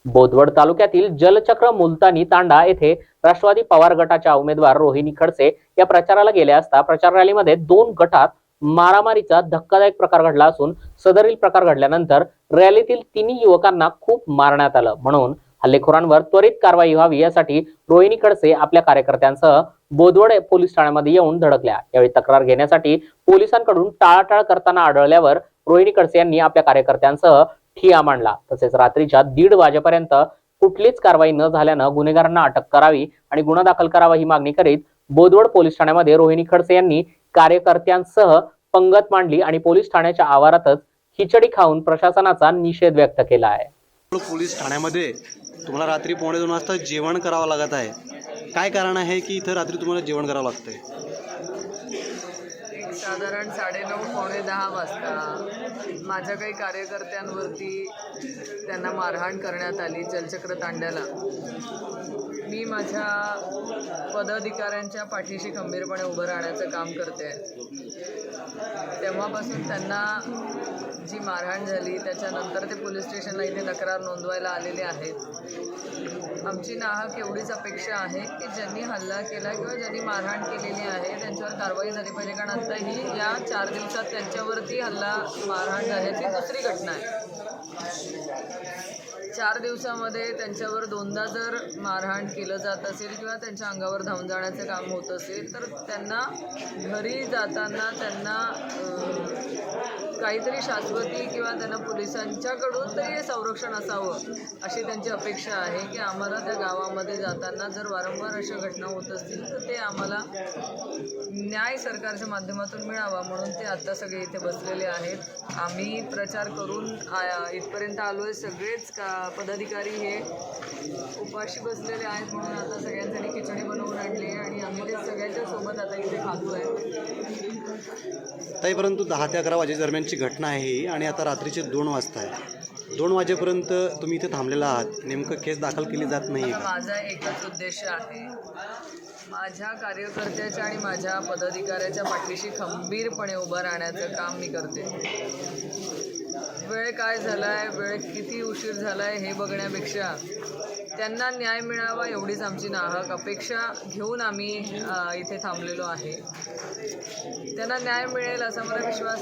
बोदवड तालुक्यातील जलचक्र मुलतानी तांडा येथे राष्ट्रवादी पवार गटाच्या उमेदवार रोहिणी खडसे या प्रचाराला गेल्या असता प्रचार रॅलीमध्ये दोन गटात मारामारीचा धक्कादायक प्रकार घडला असून सदरील प्रकार घडल्यानंतर रॅलीतील तिन्ही युवकांना खूप मारण्यात आलं। म्हणून हल्लेखोरांवर त्वरित कारवाई व्हावी यासाठी रोहिणी खडसे आपल्या कार्यकर्त्यांसह बोदवड पोलीस ठाण्यामध्ये येऊन धडकल्या। यावेळी तक्रार घेण्यासाठी पोलिसांकडून टाळाटाळ करताना आढळल्यावर रोहिणी खडसे यांनी आपल्या कार्यकर्त्यांसह ठिय्या मांडला। तसेच रात्रीच्या 1:30 वाजेपर्यंत कुठलीच कारवाई न झाल्यानं गुन्हेगारांना अटक करावी आणि गुन्हा दाखल करावा ही मागणी करीत बोदवड पोलीस ठाण्यामध्ये रोहिणी खडसे यांनी कार्यकर्त्यांसह पंगत मांडली आणि पोलीस ठाण्याच्या आवारातच खिचडी खाऊन प्रशासनाचा निषेध व्यक्त केला आहे। पोलीस ठाण्यामध्ये तुम्हाला रात्री 2:45 वाजता जेवण करावं लागत आहे। काय कारण आहे की इथं रात्री तुम्हाला जेवण करावं लागतंय? साधारण 9:30 पावणे 10 वाजता माझ्या काही कार्यकर्त्यांवरती त्यांना मारहाण करण्यात आली जलचक्र तांड्याला। मी माझ्या पदाधिकाऱ्यांच्या पाठीशी खंबीरपणे उभं राहण्याचं काम करते। तेव्हापासून त्यांना जी मारहाण झाली त्याच्यानंतर ते पोलीस स्टेशनला इथे तक्रार नोंदवायला आलेले आहेत। आमची नाहक एवढीच अपेक्षा आहे की ज्यांनी हल्ला केला किंवा ज्यांनी मारहाण केलेली आहे त्यांच्यावर कारवाई झाली पाहिजे, कारण आत्ताही या 4 दिवसात त्यांच्यावरती हल्ला मारहाण झाल्याची दुसरी घटना आहे। 4 दिवसामध्ये त्यांच्यावर 2दा जर मारहाण केलं जात असेल किंवा त्यांच्या अंगावर धावून जाण्याचं काम होत असेल तर त्यांना घरी जाताना त्यांना काहीतरी शाश्वती किंवा त्यांना पोलिसांच्याकडून तरी संरक्षण असावं अशी त्यांची अपेक्षा आहे की आम्हाला त्या गावामध्ये जाताना जर वारंवार अशा घटना होत असतील तर ते आम्हाला न्याय सरकारच्या माध्यमातून मिळावा, म्हणून ते आत्ता सगळे इथे बसलेले आहेत। आम्ही प्रचार करून इथपर्यंत आलो आहे। सगळेच पदाधिकारी हे उपाशी बसलेले आहेत, म्हणून आता सगळ्यांसाठी खिचडी बनवून आणली आहे आणि आम्ही ते सगळ्यांच्या सोबत आता इथे खातो आहे। ताई, परंतु 10 ते 11 वाजे दरम्यानची घटना आहे आणि आता रात्रीचे 2 वाजता आहे। 2 वाजेपर्यंत तुम्ही इथे थांबलेला आहात, नेमकं केस दाखल केली जात नाही का? माझा एकच उद्देश आहे, माझ्या कार्यकर्त्याच्या आणि माझ्या पदाधिकाऱ्याच्या पाठीशी खंबीरपणे उभं राहण्याचं काम मी करते। वेळ काय झाला आहे, वेळ किती उशीर झाला आहे हे बघण्यापेक्षा त्यांना न्याय मिळावा एवढीच आमची नाहक अपेक्षा घेऊन आम्ही इथे थांबलेलो आहे। त्यांना न्याय मिळेल असा मला विश्वास